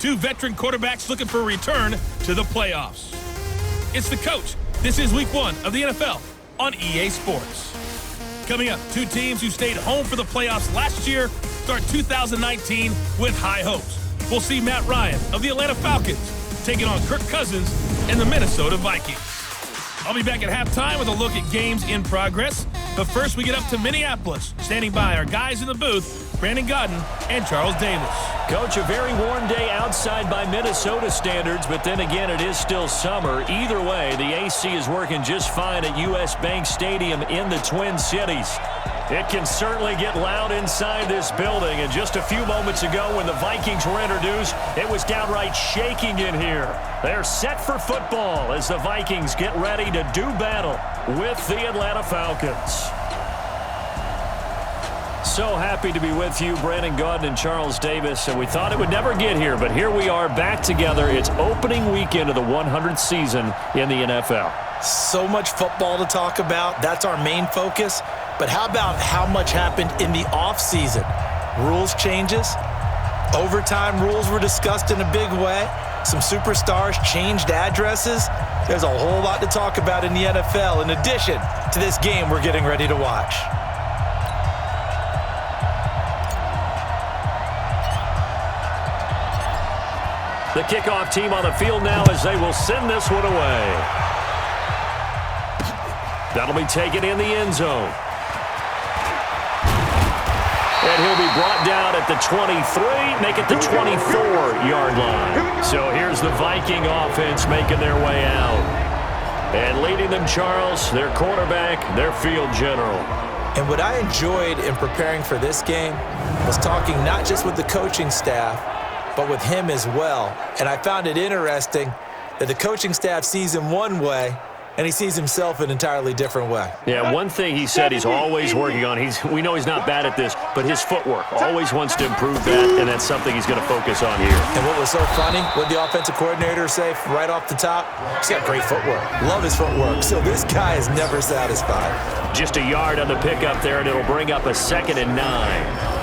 Two veteran quarterbacks looking for a return to the playoffs. It's The Coach. This is Week 1 of the NFL on EA Sports. Coming up, two teams who stayed home for the playoffs last year start 2019 with high hopes. We'll see Matt Ryan of the Atlanta Falcons taking on Kirk Cousins and the Minnesota Vikings. I'll be back at halftime with a look at games in progress. But first, we get up to Minneapolis. Standing by our guys in the booth, Brandon Godden and Charles Davis. Coach, a very warm day outside by Minnesota standards, but then again, it is still summer. Either way, the AC is working just fine at US Bank Stadium in the Twin Cities. It can certainly get loud inside this building, and just a few moments ago when the Vikings were introduced, it was downright shaking in here. They're set for football as the Vikings get ready to do battle with the Atlanta Falcons. So happy to be with you, Brandon Godden and Charles Davis, and we thought it would never get here, but here we are back together. It's opening weekend of the 100th season in the NFL. So much football to talk about. That's our main focus. But how about how much happened in the offseason? Rules changes. Overtime rules were discussed in a big way. Some superstars changed addresses. There's a whole lot to talk about in the NFL in addition to this game we're getting ready to watch. The kickoff team on the field now as they will send this one away. That'll be taken in the end zone. And he'll be brought down at the 23, make it the 24-yard line. So here's the Viking offense making their way out. And leading them, Charles, their quarterback, their field general. And what I enjoyed in preparing for this game was talking not just with the coaching staff, but with him as well. And I found it interesting that the coaching staff sees him one way, and he sees himself an entirely different way. Yeah, one thing he said he's always working on, we know he's not bad at this, but his footwork, always wants to improve that, and that's something he's going to focus on here. And what was so funny, what the offensive coordinator say right off the top, he's got great footwork. Love his footwork. So this guy is never satisfied. Just a yard on the pickup there, and it'll bring up a 2nd and 9.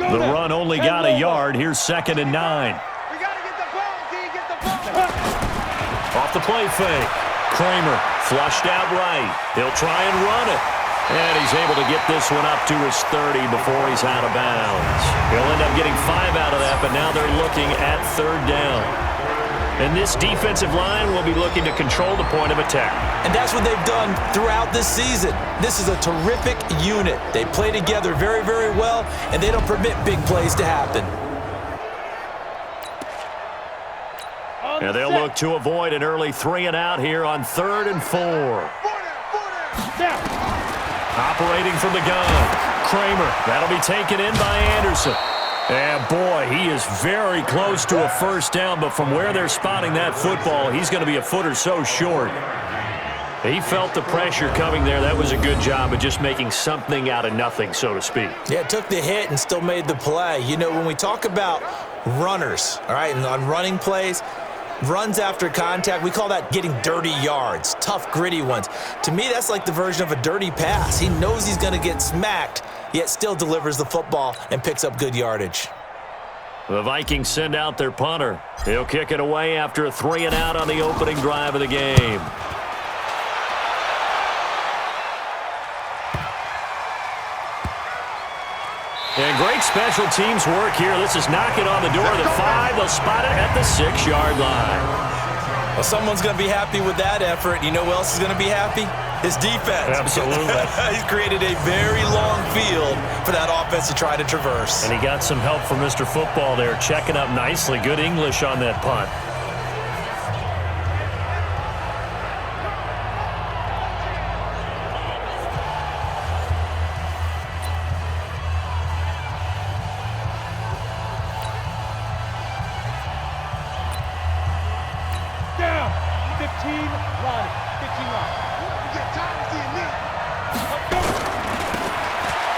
The run only got a yard. Here's 2nd and 9. We got to get the ball, D. Get the ball. Off the play fake. Kramer flushed out right. He'll try and run it. And he's able to get this one up to his 30 before he's out of bounds. He'll end up getting 5 out of that, but now they're looking at 3rd down. And this defensive line will be looking to control the point of attack. And that's what they've done throughout this season. This is a terrific unit. They play together very, very well, and they don't permit big plays to happen. And they'll look to avoid an early 3 and out here on 3rd and 4. Operating from the gun. Kramer. That'll be taken in by Anderson. And boy, he is very close to a 1st down, but from where they're spotting that football, he's going to be a foot or so short. He felt the pressure coming there. That was a good job of just making something out of nothing, so to speak. Yeah, took the hit and still made the play. You know, when we talk about runners, all right, and on running plays, runs after contact, we call that getting dirty yards, tough, gritty ones. To me, that's like the version of a dirty pass. He knows he's going to get smacked, yet still delivers the football and picks up good yardage. The Vikings send out their punter. He'll kick it away after a 3 and out on the opening drive of the game. And great special teams work here. This is knocking on the door of the 5. They'll spot it at the 6-yard line. Well, someone's going to be happy with that effort. You know who else is going to be happy? His defense. Absolutely. He's created a very long field for that offense to try to traverse. And he got some help from Mr. Football there, checking up nicely. Good English on that punt.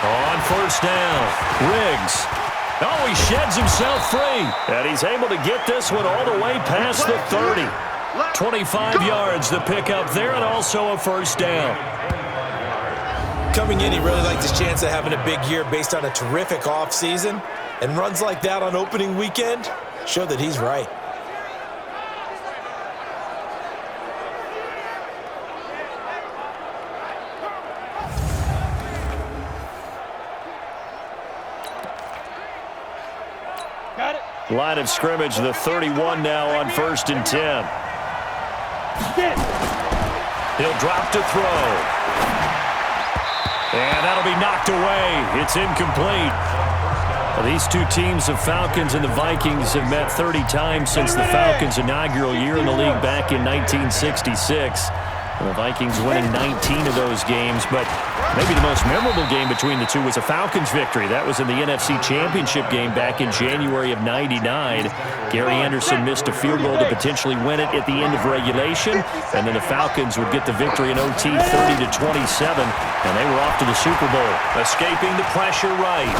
On 1st down, Riggs. Oh, he sheds himself free. And he's able to get this one all the way past the 30. 25 yards to pick up there, and also a 1st down. Coming in, he really liked his chance of having a big year based on a terrific offseason, and runs like that on opening weekend show that he's right. Line of scrimmage, the 31 now on 1st and 10. He'll drop to throw. And that'll be knocked away. It's incomplete. Well, these two teams, the Falcons and the Vikings, have met 30 times since the Falcons' inaugural year in the league back in 1966. And the Vikings winning 19 of those games, but maybe the most memorable game between the two was a Falcons victory. That was in the NFC Championship game back in January of '99. Gary Anderson missed a field goal to potentially win it at the end of regulation, and then the Falcons would get the victory in OT 30-27, and they were off to the Super Bowl. Escaping the pressure right.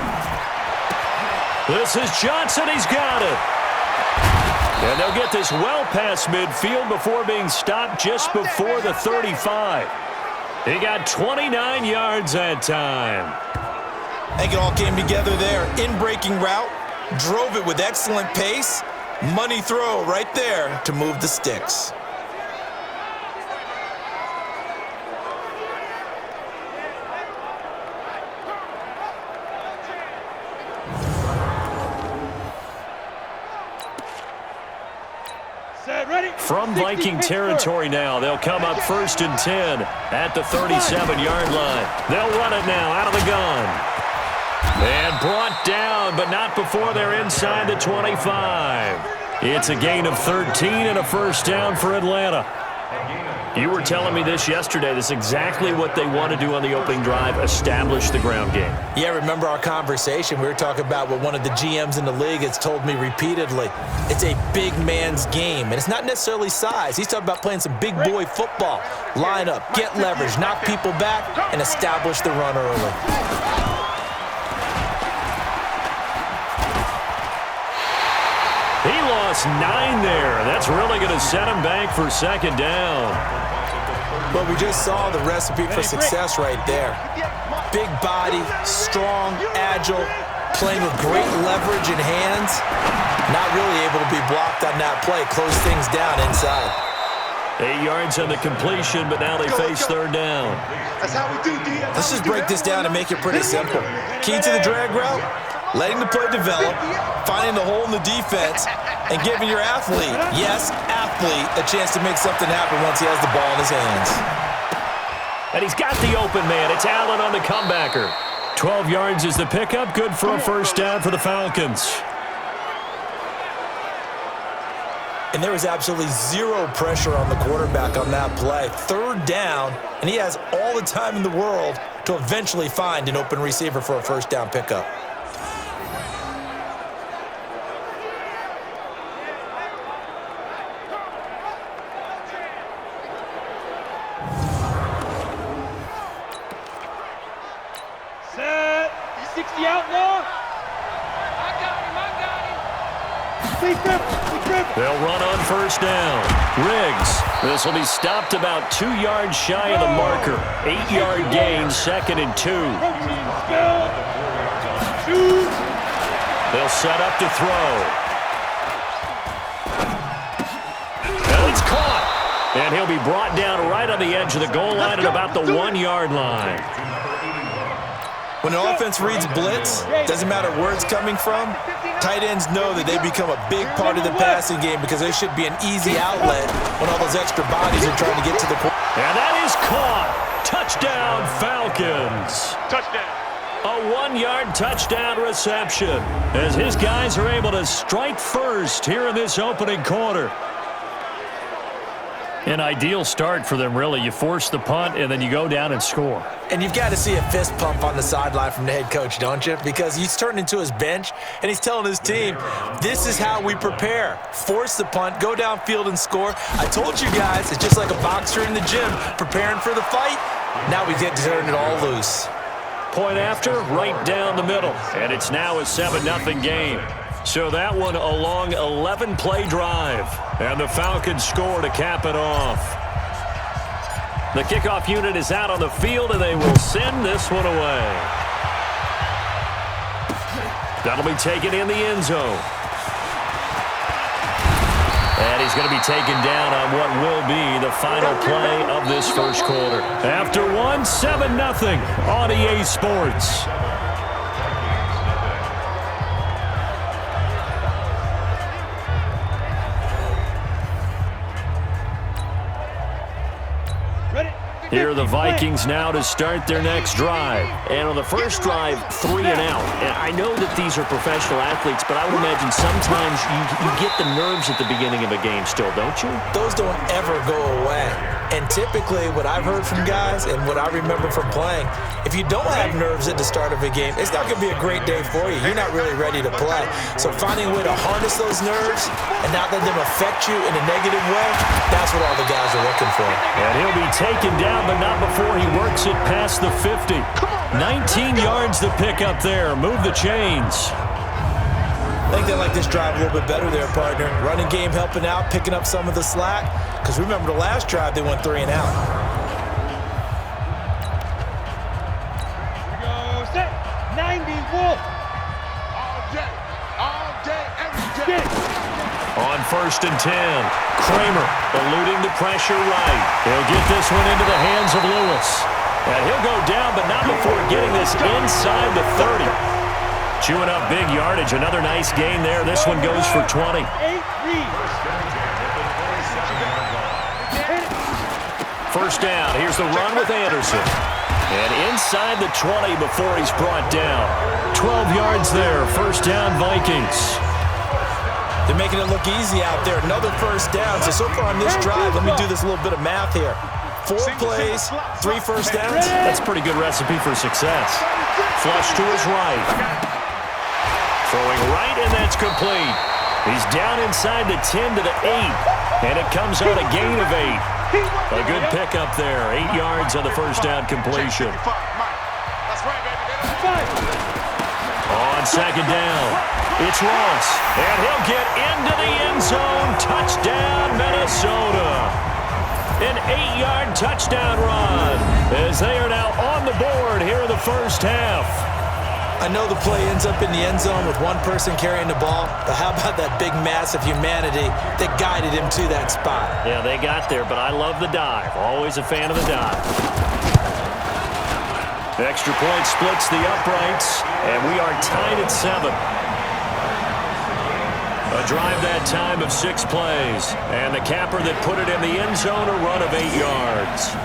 This is Johnson. He's got it. And they'll get this well past midfield before being stopped just before the 35. He got 29 yards that time. I think it all came together there. In-breaking route, drove it with excellent pace. Money throw right there to move the sticks. From Viking territory now, they'll come up 1st and 10 at the 37-yard line. They'll run it now out of the gun. And brought down, but not before they're inside the 25. It's a gain of 13 and a first down for Atlanta. You were telling me this yesterday. This is exactly what they want to do on the opening drive, establish the ground game. Yeah, remember our conversation? We were talking about what one of the GMs in the league has told me repeatedly. It's a big man's game, and it's not necessarily size. He's talking about playing some big boy football. Line up, get leverage, knock people back, and establish the run early. He lost 9 there. That's really going to set him back for 2nd down. Well, we just saw the recipe for success right there. Big body, strong, agile, playing with great leverage in hands. Not really able to be blocked on that play. Close things down inside. 8 yards on the completion, but now they face 3rd down. That's how we do, D. Let's just break this down and make it pretty simple. Key to the drag route, letting the play develop, finding the hole in the defense, and giving your athlete, yes, athlete, a chance to make something happen once he has the ball in his hands. And he's got the open man. It's Allen on the comebacker. 12 yards is the pickup. Good for a first down for the Falcons. And there was absolutely zero pressure on the quarterback on that play. 3rd down, and he has all the time in the world to eventually find an open receiver for a first down pickup. Set. 60 out now. I got him. They'll run on first down. Riggs. This will be stopped about 2 yards shy of the marker. 8-yard gain, 2nd and 2. They'll set up to throw. And it's caught. And he'll be brought down right on the edge of the goal line at about the 1-yard line. When an offense reads blitz, doesn't matter where it's coming from, tight ends know that they become a big part of the passing game because there should be an easy outlet when all those extra bodies are trying to get to the point. And that is caught. Touchdown, Falcons. Touchdown. A 1-yard touchdown reception as his guys are able to strike first here in this opening quarter. An ideal start for them, really. You force the punt, and then you go down and score. And you've got to see a fist pump on the sideline from the head coach, don't you? Because he's turned into his bench, and he's telling his team, this is how we prepare. Force the punt, go downfield and score. I told you guys, it's just like a boxer in the gym preparing for the fight. Now we get to turn it all loose. Point after, right down the middle. And it's now a 7-0 game. So that one a long 11-play drive. And the Falcons score to cap it off. The kickoff unit is out on the field, and they will send this one away. That'll be taken in the end zone. And he's going to be taken down on what will be the final play of this first quarter. After one, 7-0 on EA Sports. Here are the Vikings now to start their next drive. And on the first drive, 3 and out. And I know that these are professional athletes, but I would imagine sometimes you get the nerves at the beginning of a game still, don't you? Those don't ever go away. And typically, what I've heard from guys and what I remember from playing, if you don't have nerves at the start of a game, it's not going to be a great day for you. You're not really ready to play. So finding a way to harness those nerves and not let them affect you in a negative way, that's what all the guys are looking for. And he'll be taken down, but not before he works it past the 50. 19 yards to pick up there. Move the chains. I think they like this drive a little bit better there, partner. Running game helping out, picking up some of the slack. Because remember the last drive, they went 3 and out. Here we go, set, 90, Wolf. All day, every day. On 1st and 10, Kramer eluding the pressure right. He'll get this one into the hands of Lewis. And he'll go down, but not before getting this inside the 30. Chewing up big yardage. Another nice gain there. This one goes for 20. First down. Here's the run with Anderson. And inside the 20 before he's brought down. 12 yards there. First down, Vikings. They're making it look easy out there. Another first down. So far on this drive, let me do this little bit of math here. 4 plays, 3 first downs. That's a pretty good recipe for success. Flush to his right. Throwing right, and that's complete. He's down inside the 10 to the 8. And it comes out a gain of 8. A good pickup there. 8 yards on the first down completion. On second down, it's Ross. And he'll get into the end zone. Touchdown, Minnesota. An 8-yard touchdown run as they are now on the board here in the first half. I know the play ends up in the end zone with one person carrying the ball, but how about that big mass of humanity that guided him to that spot? Yeah, they got there, but I love the dive. Always a fan of the dive. Extra point splits the uprights, and we are tied at 7. A drive that time of 6 plays, and the capper that put it in the end zone, a run of 8 yards.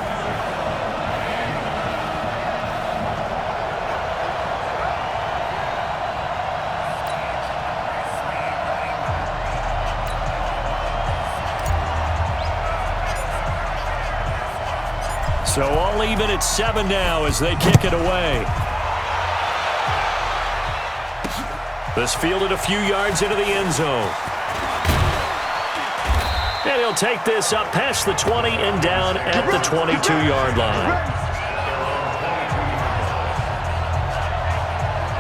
So all even at 7 now as they kick it away. This fielded a few yards into the end zone. And he'll take this up past the 20 and down at the 22-yard line.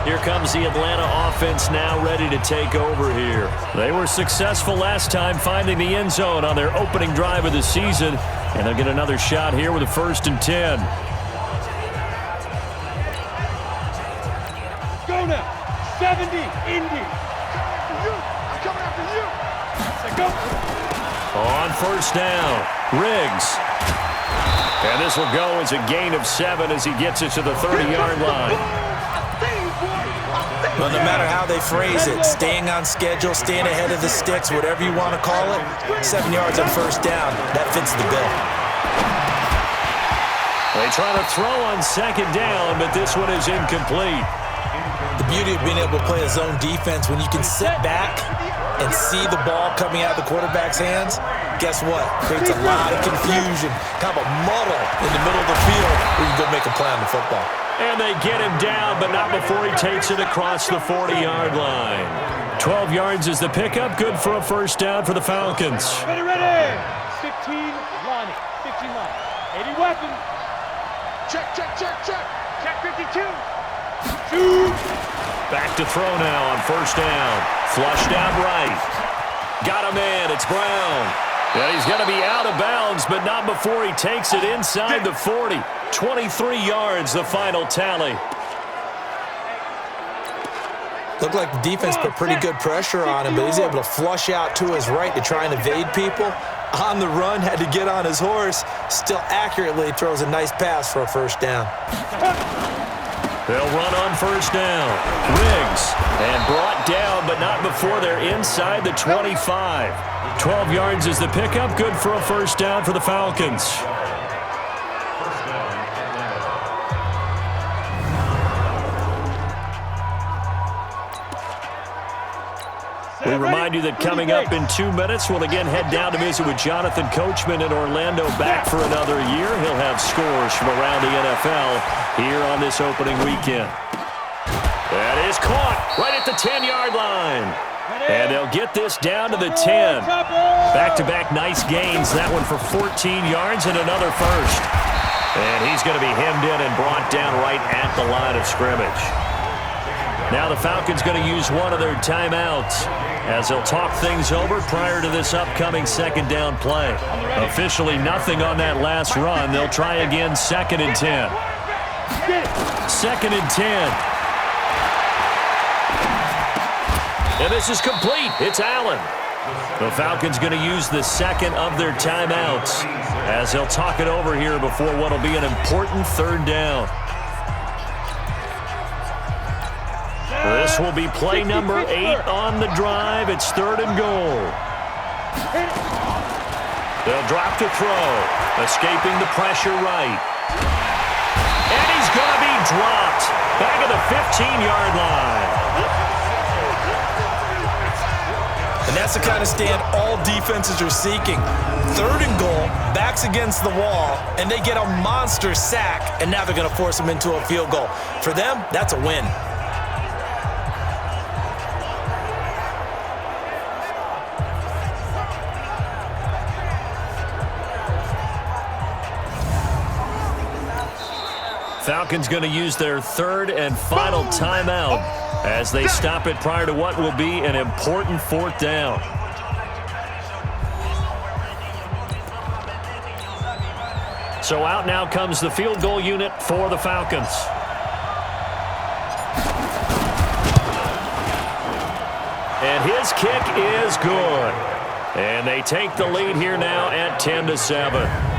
Here comes the Atlanta offense now ready to take over here. They were successful last time finding the end zone on their opening drive of the season. And they'll get another shot here with a 1st and 10. Go now. 70, Indy. I'm coming after you. Let's go. On 1st down, Riggs. And this will go as a gain of 7 as he gets it to the 30-yard line. Well, no matter how they phrase it, staying on schedule, staying ahead of the sticks, whatever you want to call it, 7 yards on 1st down, that fits the bill. They try to throw on 2nd down, but this one is incomplete. The beauty of being able to play a zone defense, when you can sit back and see the ball coming out of the quarterback's hands, guess what? Creates a lot of confusion, kind of a muddle in the middle of the field where you can go make a play on the football. And they get him down, but not before he takes it across the 40-yard line. 12 yards is the pickup. Good for a 1st down for the Falcons. Ready, ready. 15, Lonnie. 15, Lonnie. 80 weapons. Check. Check 52. Shoot. Back to throw now on 1st down. Flushed out right. Got him in. It's Brown. And he's going to be out of bounds, but not before he takes it inside the 40. 23 yards, the final tally. Looked like the defense put pretty good pressure on him, but he's able to flush out to his right to try and evade people. On the run, had to get on his horse. Still accurately throws a nice pass for a first down. They'll run on first down. Riggs, and brought down, but not before they're inside the 25. 12 yards is the pickup. Good for a first down for the Falcons. We remind you that coming up in 2 minutes, we'll again head down to visit with Jonathan Coachman in Orlando, back for another year. He'll have scores from around the NFL here on this opening weekend. That is caught right at the 10-yard line. And they'll get this down to the 10. Back-to-back nice gains. That one for 14 yards and another first. And he's going to be hemmed in and brought down right at the line of scrimmage. Now the Falcons going to use one of their timeouts as they'll talk things over prior to this upcoming second down play. Officially nothing on that last run. They'll try again, 2nd and 10. 2nd and 10. And this is complete. It's Allen. The Falcons going to use the second of their timeouts as they'll talk it over here before what will be an important third down. This will be play number 8 on the drive. It's 3rd and goal. They'll drop to throw. Escaping the pressure right. And he's going to be dropped. Back at the 15-yard line. And that's the kind of stand all defenses are seeking. 3rd and goal, backs against the wall, and they get a monster sack, and now they're going to force them into a field goal. For them, that's a win. Falcons going to use their 3rd and final timeout as they stop it prior to what will be an important 4th down. So out now comes the field goal unit for the Falcons. And his kick is good. And they take the lead here now at 10-7.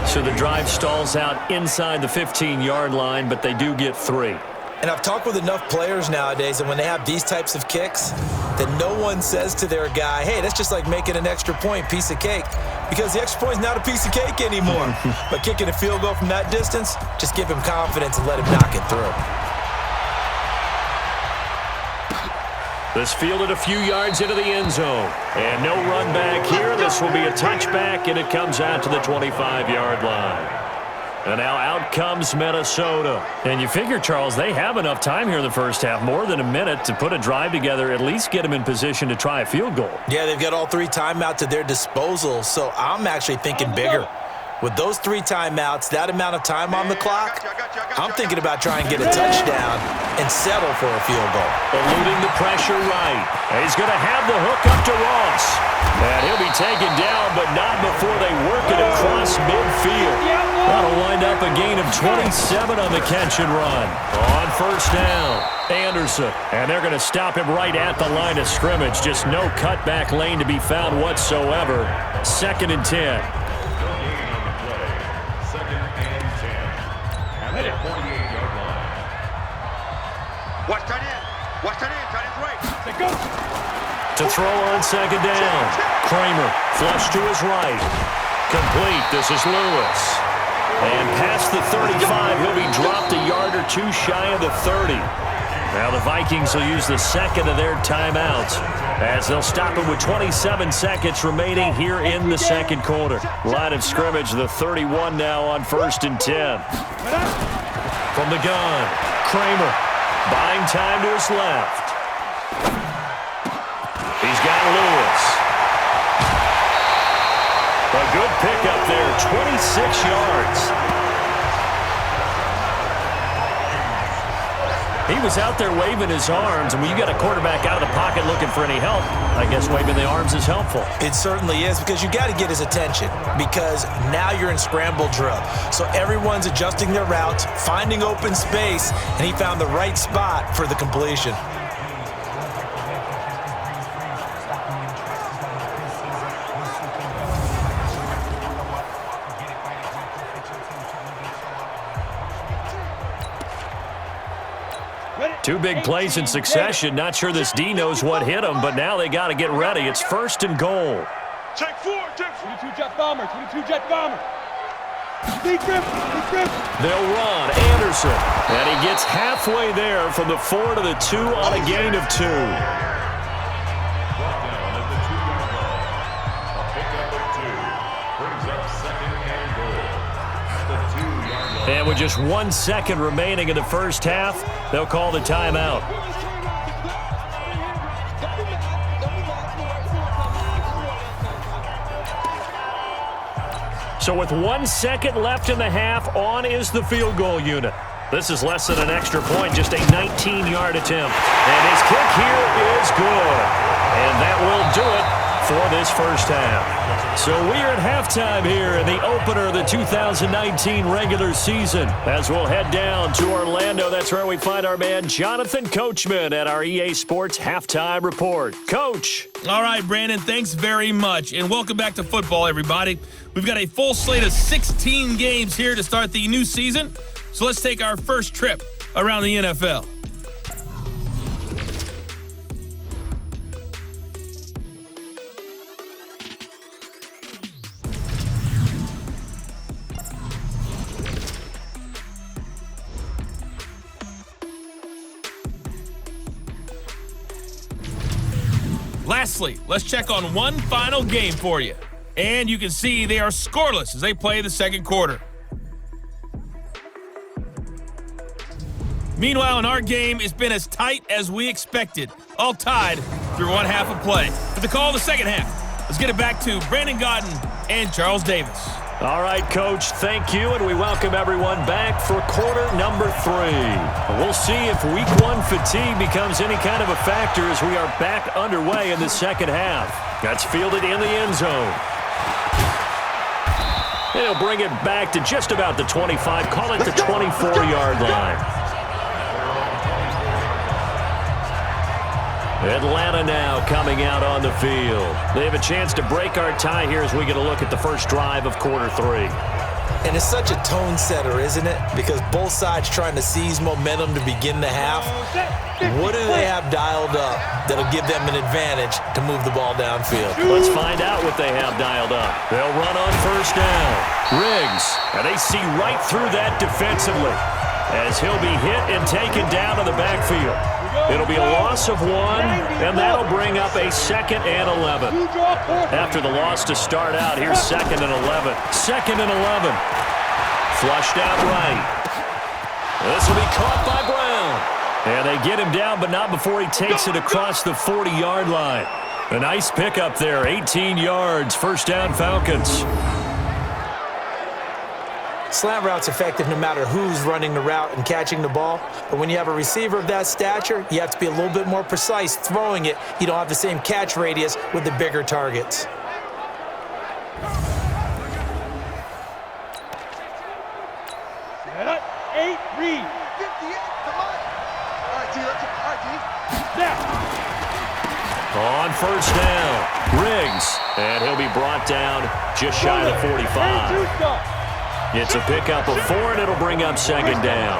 So the drive stalls out inside the 15-yard line, but they do get 3. And I've talked with enough players nowadays, and when they have these types of kicks, that no one says to their guy, hey, that's just like making an extra point, piece of cake. Because the extra point is not a piece of cake anymore. But kicking a field goal from that distance, just give him confidence and let him knock it through. This fielded a few yards into the end zone. And no run back here. This will be a touchback, and it comes out to the 25-yard line. And now out comes Minnesota. And you figure, Charles, they have enough time here in the first half, more than a minute, to put a drive together, at least get them in position to try a field goal. Yeah, they've got all 3 timeouts at their disposal, so I'm actually thinking bigger. With those 3 timeouts, that amount of time on the clock, I'm thinking about trying to get a touchdown and settle for a field goal. Eluding the pressure right. And he's going to have the hook up to Ross. And he'll be taken down, but not before they work it across midfield. That'll wind up a gain of 27 on the catch and run. On first down, Anderson. And they're going to stop him right at the line of scrimmage. Just no cutback lane to be found whatsoever. 2nd and 10. Watch tight end. Watch tight end. Tight end's right. Say go. To throw on 2nd down. Kramer flush to his right. Complete. This is Lewis. And past the 35, he'll be dropped a yard or 2 shy of the 30. Now the Vikings will use the 2nd of their timeouts as they'll stop it with 27 seconds remaining here in the 2nd quarter. Line of scrimmage, the 31 now on 1st and 10. From the gun, Kramer buying time to his left. He's got Lewis. A good pickup there, 26 yards. He was out there waving his arms, and when you got a quarterback out of the pocket looking for any help, I guess waving the arms is helpful. It certainly is, because you got to get his attention, because now you're in scramble drill. So everyone's adjusting their routes, finding open space, and he found the right spot for the completion. Two big plays in succession. Not sure this D knows what hit him, but now they got to get ready. It's 1st and goal. Take 4, 22 jet bomber, 22 jet bomber. Deep grip. They'll run. Anderson. And he gets halfway there from the 4 to the 2 on a gain of 2. And with just 1 second remaining in the first half, they'll call the timeout. So with 1 second left in the half, on is the field goal unit. This is less than an extra point, just a 19-yard attempt. And his kick here is good. And that will do it for this first half. So we are at halftime here in the opener of the 2019 regular season. As we'll head down to Orlando, that's where we find our man Jonathan Coachman at our EA Sports Halftime Report. Coach. All right, Brandon, thanks very much. And welcome back to football, everybody. We've got a full slate of 16 games here to start the new season. So let's take our first trip around the NFL. Lastly, let's check on one final game for you. And you can see they are scoreless as they play the second quarter. Meanwhile, in our game, it's been as tight as we expected, all tied through one half of play. For the call of the second half, let's get it back to Brandon Godden and Charles Davis. All right, Coach, thank you, and we welcome everyone back for quarter number 3. We'll see if week 1 fatigue becomes any kind of a factor as we are back underway in the second half. That's fielded in the end zone. He'll bring it back to just about the 25, call it the 24-yard line. Atlanta now coming out on the field. They have a chance to break our tie here as we get a look at the first drive of quarter 3. And it's such a tone setter, isn't it? Because both sides trying to seize momentum to begin the half. What do they have dialed up that'll give them an advantage to move the ball downfield? Let's find out what they have dialed up. They'll run on first down. Riggs, and they see right through that defensively as he'll be hit and taken down to the backfield. It'll be a loss of 1, and that'll bring up a 2nd and 11. After the loss to start out, here's 2nd and 11. 2nd and 11. Flushed out right. This will be caught by Brown. And they get him down, but not before he takes it across the 40-yard line. A nice pickup there, 18 yards. First down, Falcons. Slant route's effective no matter who's running the route and catching the ball. But when you have a receiver of that stature, you have to be a little bit more precise throwing it. You don't have the same catch radius with the bigger targets. Set up, 8, read. 58, come on. All right, T, let's go. All right, T. Now. On first down, Riggs. And he'll be brought down just shy of 45. It's a pickup of 4, and it'll bring up 2nd down.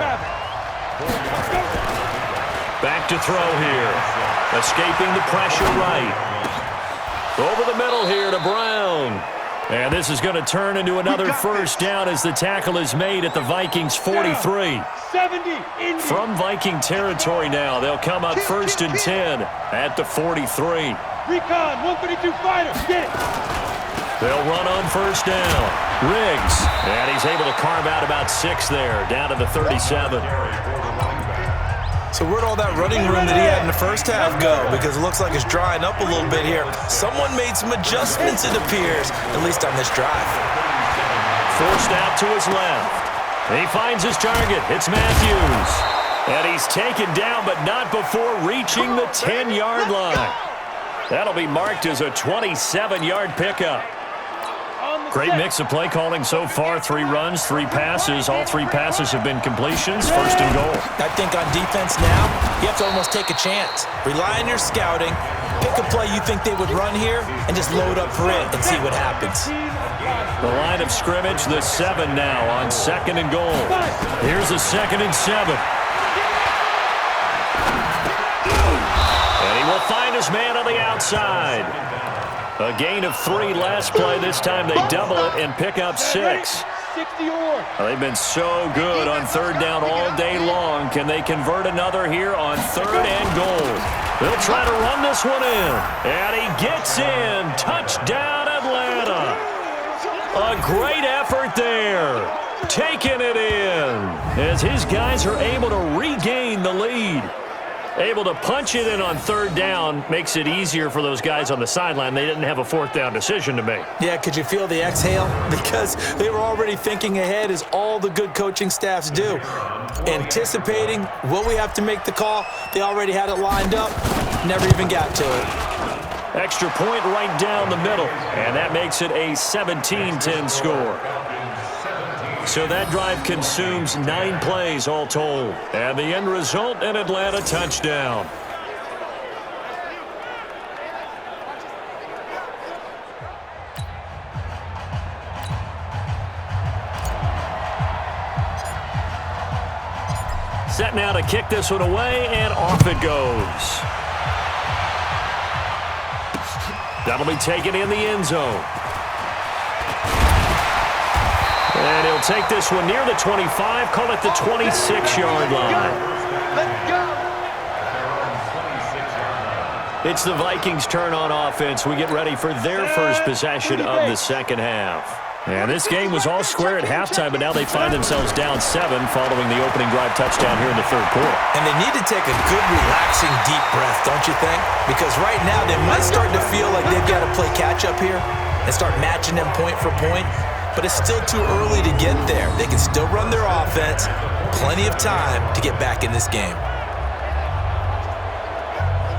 Back to throw here. Escaping the pressure right. Over the middle here to Brown. And this is going to turn into another first down as the tackle is made at the Vikings 43. From Viking territory now, they'll come up 1st and 10 at the 43. Recon, 132 fighter, get it. They'll run on first down. Riggs, and he's able to carve out about 6 there, down to the 37. So where'd all that running room that he had in the first half go? Because it looks like it's drying up a little bit here. Someone made some adjustments, it appears, at least on this drive. Forced out to his left. He finds his target. It's Matthews. And he's taken down, but not before reaching the 10-yard line. That'll be marked as a 27-yard pickup. Great mix of play calling so far. 3 runs, 3 passes. All 3 passes have been completions. First and goal. I think on defense now, you have to almost take a chance. Rely on your scouting. Pick a play you think they would run here and just load up for it and see what happens. The line of scrimmage, the 7 now on 2nd and goal. Here's a 2nd and 7. And he will find his man on the outside. A gain of 3 last play. This time they double it and pick up 6. They've been so good on 3rd down all day long. Can they convert another here on 3rd and goal? They'll try to run this one in. And he gets in. Touchdown, Atlanta. A great effort there. Taking it in as his guys are able to regain the lead. Able to punch it in on 3rd down makes it easier for those guys on the sideline. They didn't have a 4th down decision to make. Yeah, could you feel the exhale? Because they were already thinking ahead, as all the good coaching staffs do. Anticipating what we have to make the call. They already had it lined up. Never even got to it. Extra point right down the middle. And that makes it a 17-10 score. So that drive consumes 9 plays all told. And the end result, an Atlanta touchdown. Set now to kick this one away, and off it goes. That'll be taken in the end zone. And he'll take this one near the 25, call it the 26-yard line. Let's go. It's the Vikings' turn on offense. We get ready for their first possession of the second half. And this game was all square at halftime, but now they find themselves down 7 following the opening drive touchdown here in the 3rd quarter. And they need to take a good, relaxing, deep breath, don't you think? Because right now they might start to feel like they've got to play catch-up here and start matching them point for point. But it's still too early to get there. They can still run their offense. Plenty of time to get back in this game.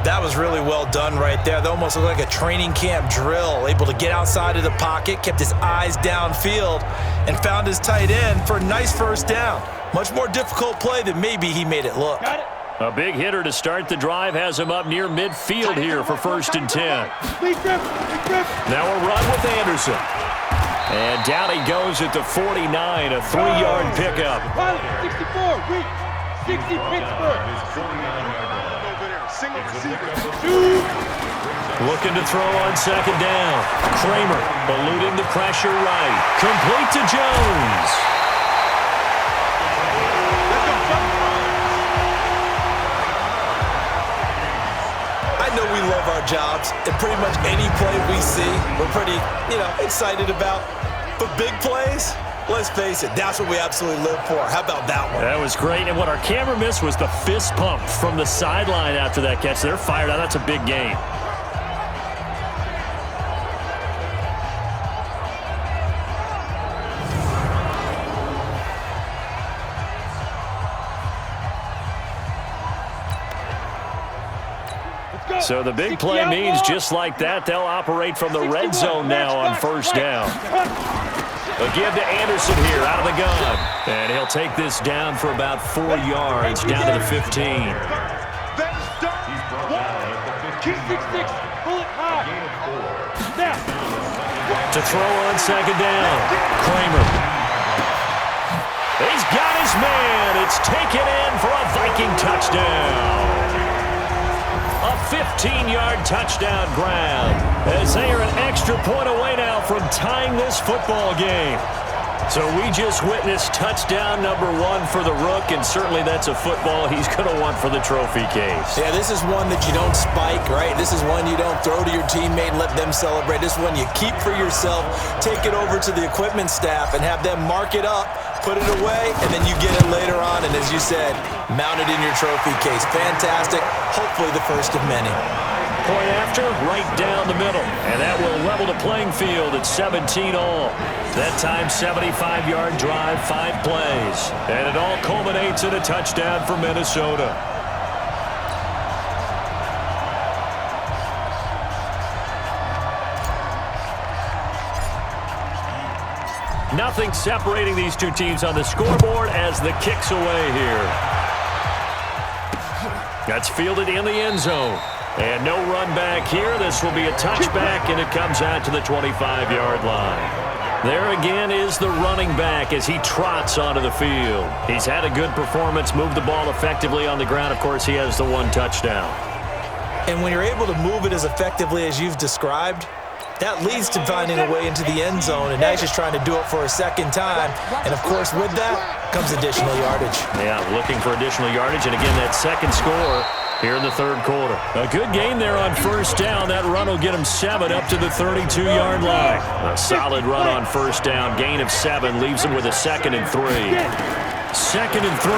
That was really well done right there. That almost looked like a training camp drill. Able to get outside of the pocket, kept his eyes downfield, and found his tight end for a nice first down. Much more difficult play than maybe he made it look. A big hitter to start the drive has him up near midfield here for 1st and 10. Now a run with Anderson. And down he goes at the 49, a 3-yard pickup. 64, reach. 60, Pittsburgh. Looking to throw on 2nd down. Kramer eluding the pressure right. Complete to Jones. I know we love our jobs, and pretty much any play we see, we're pretty, excited about. But big plays, let's face it, that's what we absolutely live for. How about that one? That was great, and what our camera missed was the fist pump from the sideline after that catch. They're fired out. That's a big game. So the big play means just like that, they'll operate from the red zone now on 1st down. A give to Anderson here out of the gun. And he'll take this down for about 4 yards down to the 15. To throw on 2nd down. Kramer. He's got his man. It's taken in for a Viking touchdown. A 15-yard touchdown grab as they are an extra point away now from tying this football game. So we just witnessed touchdown number 1 for the Rook, and certainly that's a football he's going to want for the trophy case. Yeah, this is one that you don't spike, right? This is one you don't throw to your teammate and let them celebrate. This is one you keep for yourself, take it over to the equipment staff and have them mark it up, put it away, and then you get it later on, and as you said, mount it in your trophy case. Fantastic. Hopefully the first of many. point after, right down the middle. And that will level the playing field at 17 all. That time, 75-yard drive, 5 plays. And it all culminates in a touchdown for Minnesota. Nothing separating these two teams on the scoreboard as the kick's away here. That's fielded in the end zone. And no run back here. This will be a touchback, and it comes out to the 25-yard line. There again is the running back as he trots onto the field. He's had a good performance, moved the ball effectively on the ground. Of course, he has the 1 touchdown. And when you're able to move it as effectively as you've described, that leads to finding a way into the end zone, and now he's just trying to do it for a second time. And, of course, with that comes additional yardage. Yeah, looking for additional yardage, and again, that second score here in the third quarter. A good gain there on first down. That run will get him 7 up to the 32-yard line. A solid run on first down. Gain of 7 leaves him with a 2nd and 3. 2nd and 3.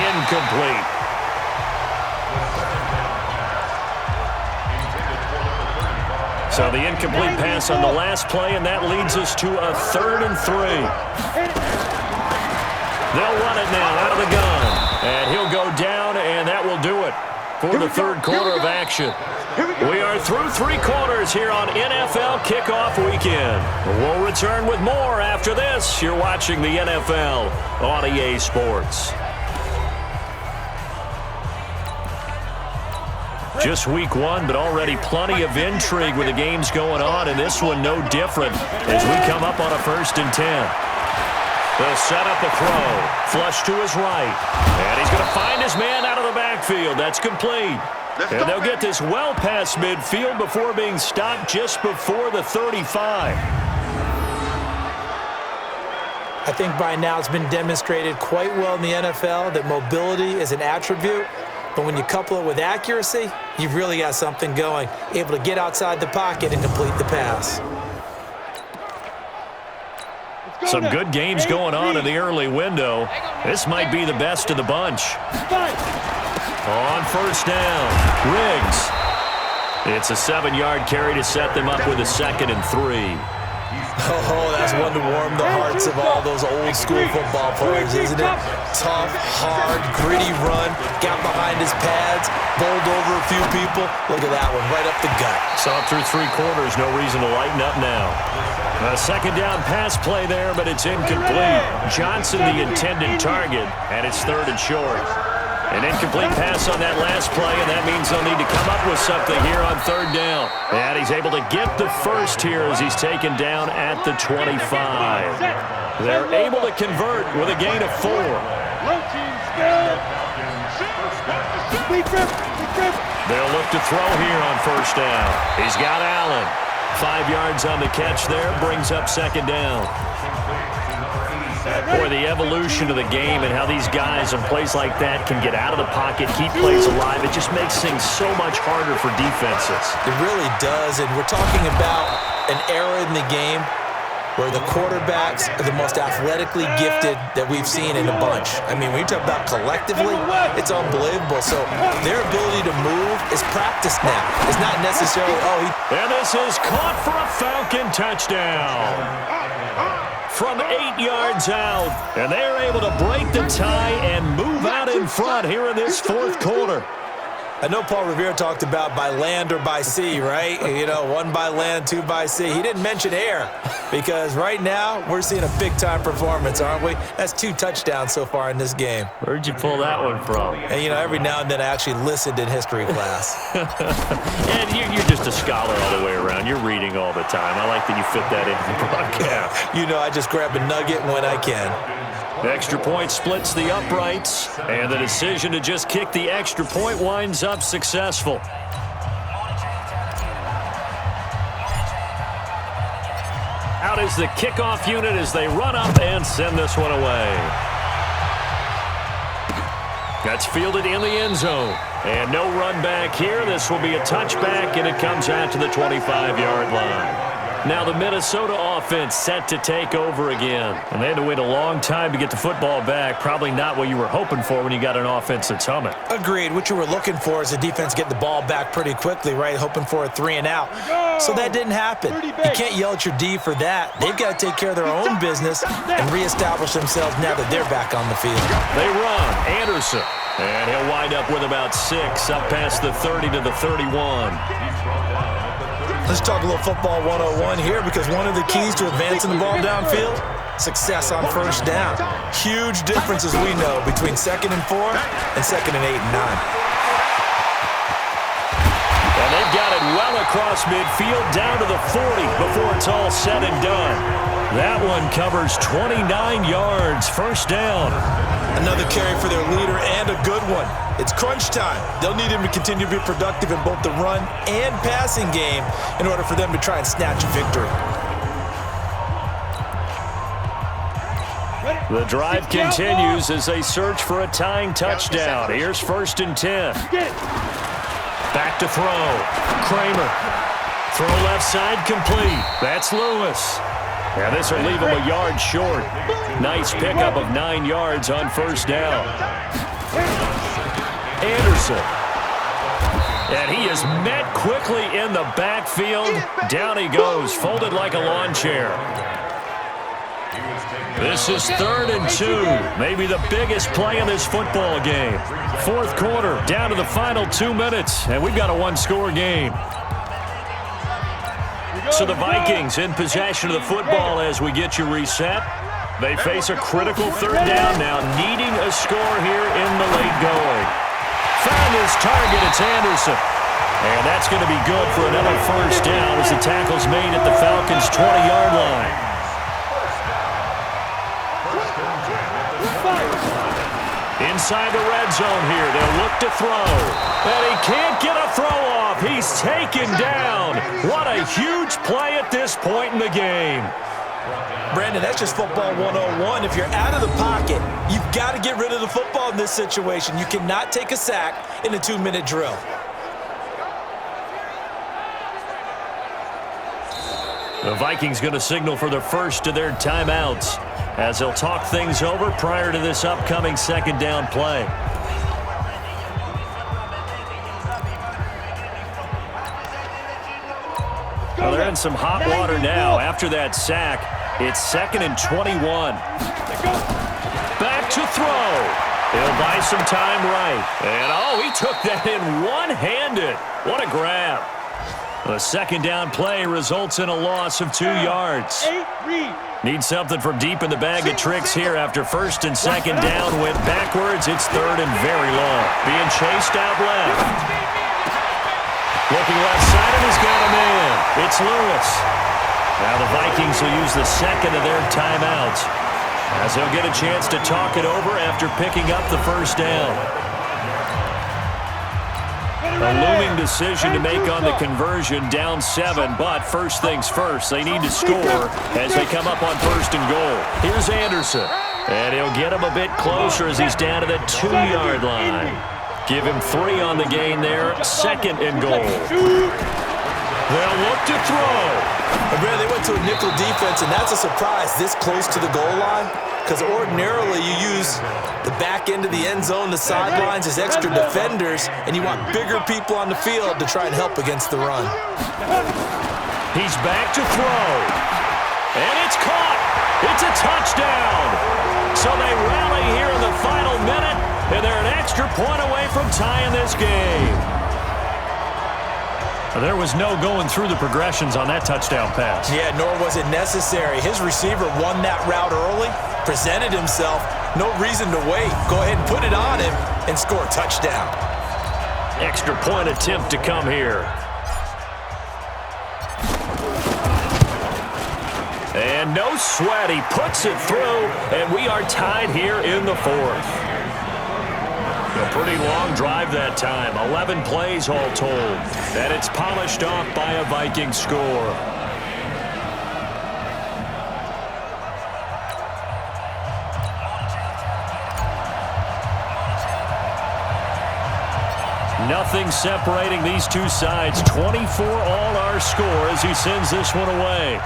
Incomplete. So the incomplete pass on the last play, and that leads us to a 3rd and 3. They'll run it now out of the gun. And he'll go down, and that will do it for the third quarter of action. We are through 3 quarters here on NFL Kickoff Weekend. We'll return with more after this. You're watching the NFL on EA Sports. Just week 1, but already plenty of intrigue with the games going on, and this one no different as we come up on a 1st and 10. They'll set up a throw. Flush to his right. And he's going to find his man out of the backfield. That's complete. And they'll get this well past midfield before being stopped just before the 35. I think by now it's been demonstrated quite well in the NFL that mobility is an attribute. But when you couple it with accuracy, you've really got something going. Able to get outside the pocket and complete the pass. Some good games going on in the early window. This might be the best of the bunch. On first down, Riggs. It's a 7-yard carry to set them up with a 2nd and 3. Oh, that's one to warm the hearts of all those old-school football players, isn't it? Tough, hard, gritty run, got behind his pads, bowled over a few people. Look at that one, right up the gut. Saw through 3 quarters, no reason to lighten up now. A 2nd down pass play there, but it's incomplete. Johnson the intended target, and it's 3rd and short. An incomplete pass on that last play, and that means they'll need to come up with something here on 3rd down. And he's able to get the first here as he's taken down at the 25. They're able to convert with a gain of 4. They'll look to throw here on first down. He's got Allen. 5 yards on the catch there, brings up 2nd down. Boy, the evolution of the game and how these guys in plays like that can get out of the pocket, keep plays alive, it just makes things so much harder for defenses. It really does, and we're talking about an era in the game where the quarterbacks are the most athletically gifted that we've seen in a bunch. I mean, when you talk about collectively, it's unbelievable. So their ability to move is practiced now. It's not necessarily, And this is caught for a Falcon touchdown. From 8 yards out, and they're able to break the tie and move out in front here in this 4th quarter. I know Paul Revere talked about by land or by sea, right? You know, 1 by land, 2 by sea. He didn't mention air because right now we're seeing a big-time performance, aren't we? That's 2 touchdowns so far in this game. Where'd you pull that one from? And, you know, every now and then I actually listened in history class. And you're just a scholar all the way around. You're reading all the time. I like that you fit that into the broadcast. You know, I just grab a nugget when I can. The extra point splits the uprights, and the decision to just kick the extra point winds up successful. Out is the kickoff unit as they run up and send this one away. That's fielded in the end zone. And no run back here. This will be a touchback, and it comes out to the 25-yard line. Now the Minnesota offense set to take over again. And they had to wait a long time to get the football back. Probably not what you were hoping for when you got an offense that's humming. Agreed. What you were looking for is the defense getting the ball back pretty quickly, right? Hoping for a 3 and out. So that didn't happen. You can't yell at your D for that. They've got to take care of their own business and reestablish themselves now that they're back on the field. They run. Anderson. And he'll wind up with about 6 up past the 30 to the 31. Let's talk a little football 101 here, because one of the keys to advancing the ball downfield, success on first down. Huge difference, as we know, between 2nd and 4 and 2nd and 8 and 9. And they've got it well across midfield down to the 40 before it's all said and done. That one covers 29 yards, first down. Another carry for their leader, and a good one. It's crunch time. They'll need him to continue to be productive in both the run and passing game in order for them to try and snatch a victory. The drive continues as they search for a tying touchdown. Here's 1st and 10. Back to throw. Kramer. Throw left side complete. That's Lewis. Now this will leave him a yard short. Nice pickup of 9 yards on first down. Anderson. And he is met quickly in the backfield. Down he goes, folded like a lawn chair. This is 3rd and 2. Maybe the biggest play in this football game. 4th quarter, down to the final 2 minutes, and we've got a one-score game. So the Vikings in possession of the football as we get you reset. They face a critical 3rd down now, needing a score here in the late going. Found his target, it's Anderson. And that's going to be good for another first down as the tackle's made at the Falcons' 20-yard line. Inside the red zone here, they'll look to throw. And he can't get a throw off. He's taken down. What a huge play at this point in the game. Brandon, that's just football 101. If you're out of the pocket, you've got to get rid of the football in this situation. You cannot take a sack in a 2-minute drill. The Vikings going to signal for the first of their timeouts as they'll talk things over prior to this upcoming 2nd down play. Well, they're in some hot water now after that sack. It's 2nd and 21. Back to throw. He'll buy some time right. And, oh, he took that in one-handed. What a grab. The 2nd down play results in a loss of 2 yards. Need something from deep in the bag of tricks here after 1st and 2nd down went backwards. It's 3rd and very long. Being chased out left. Looking left side, and he's got a man. It's Lewis. Now the Vikings will use the 2nd of their timeouts as they'll get a chance to talk it over after picking up the first down. A looming decision to make on the conversion, down 7, but first things first, they need to score as they come up on 1st and goal. Here's Anderson, and he'll get him a bit closer as he's down to the 2-yard line. Give him 3 on the gain there, 2nd and goal. They'll look to throw. And Brad, they went to a nickel defense, and that's a surprise this close to the goal line, because ordinarily you use the back end of the end zone, the sidelines as extra defenders, and you want bigger people on the field to try and help against the run. He's back to throw. And it's caught. It's a touchdown. So they rally here in the final minute, and they're an extra point away from tying this game. There was no going through the progressions on that touchdown pass. Yeah, nor was it necessary. His receiver won that route early, presented himself, no reason to wait. Go ahead and put it on him and score a touchdown. Extra point attempt to come here. And no sweat, he puts it through, and we are tied here in the 4th. A pretty long drive that time, 11 plays all told. And it's polished off by a Viking score. Nothing separating these two sides. 24 all our score as he sends this one away.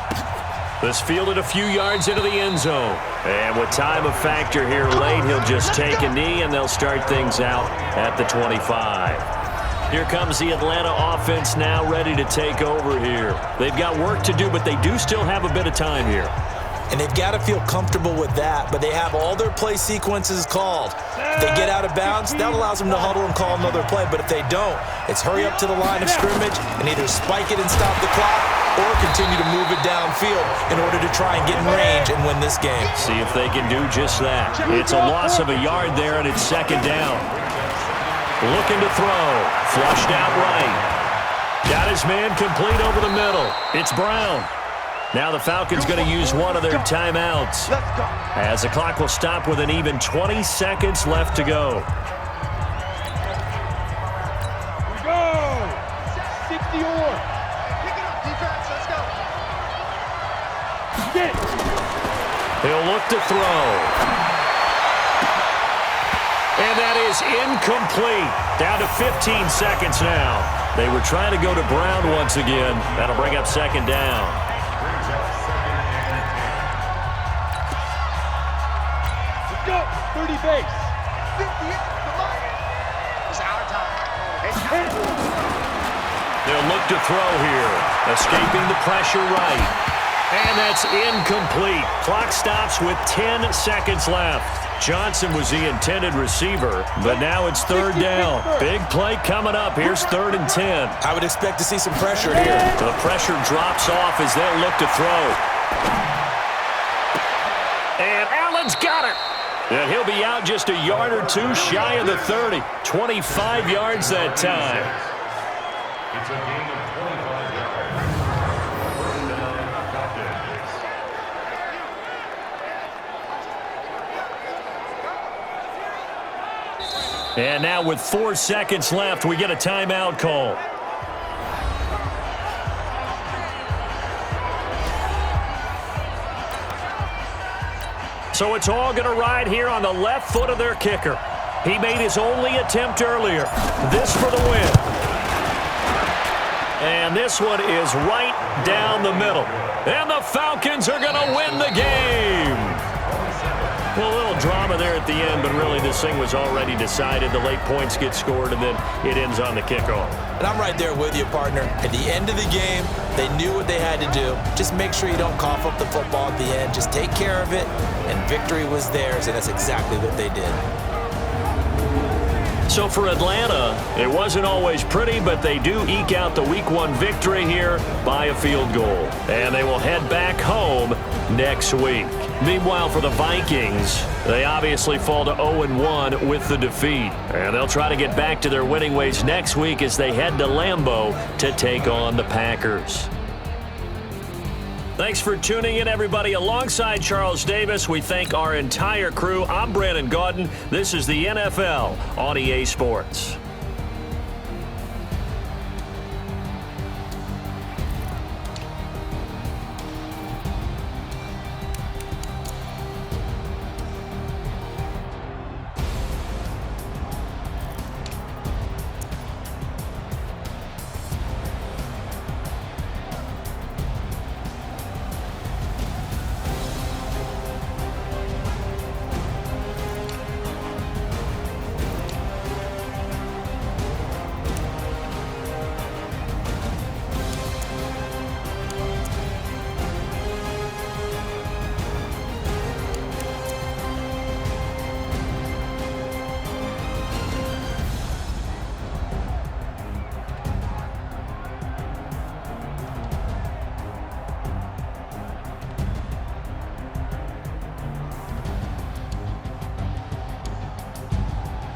This fielded a few yards into the end zone. And with time a factor here late, he'll just take a knee and they'll start things out at the 25. Here comes the Atlanta offense now ready to take over here. They've got work to do, but they do still have a bit of time here. And they've got to feel comfortable with that, but they have all their play sequences called. If they get out of bounds, that allows them to huddle and call another play, but if they don't, it's hurry up to the line of scrimmage and either spike it and stop the clock or continue to move it downfield in order to try and get in range and win this game. See if they can do just that. It's a loss of a yard there, and it's second down. Looking to throw. Flushed out right. Got his man complete over the middle. It's Brown. Now the Falcons going to use one of their timeouts as the clock will stop with an even 20 seconds left to go. We go! 60 or. Pick it up, defense. Let's go. Get it. He'll look to throw. And that is incomplete. Down to 15 seconds now. They were trying to go to Brown once again. That'll bring up second down. Go! 30 base. 58, come on. It's our time. It's hit. They'll look to throw here. Escaping the pressure right. And that's incomplete. Clock stops with 10 seconds left. Johnson was the intended receiver, but now it's third down. Big play coming up. Here's 3rd and 10. I would expect to see some pressure here. The pressure drops off as they'll look to throw. And Allen's got it. And he'll be out just a yard or two shy of the 30. 25 yards that time. It's a gain of 25 yards. And now with 4 seconds left, we get a timeout call. So it's all going to ride here on the left foot of their kicker. He made his only attempt earlier. This for the win. And this one is right down the middle. And the Falcons are going to win the game. Well, a little drama there at the end, but really this thing was already decided. The late points get scored, and then it ends on the kickoff. And I'm right there with you, partner. At the end of the game, they knew what they had to do. Just make sure you don't cough up the football at the end. Just take care of it, and victory was theirs, and that's exactly what they did. So for Atlanta, it wasn't always pretty, but they do eke out the Week 1 victory here by a field goal. And they will head back home next week. Meanwhile, for the Vikings, they obviously fall to 0-1 with the defeat. And they'll try to get back to their winning ways next week as they head to Lambeau to take on the Packers. Thanks for tuning in, everybody. Alongside Charles Davis, we thank our entire crew. I'm Brandon Gaudin. This is the NFL on EA Sports.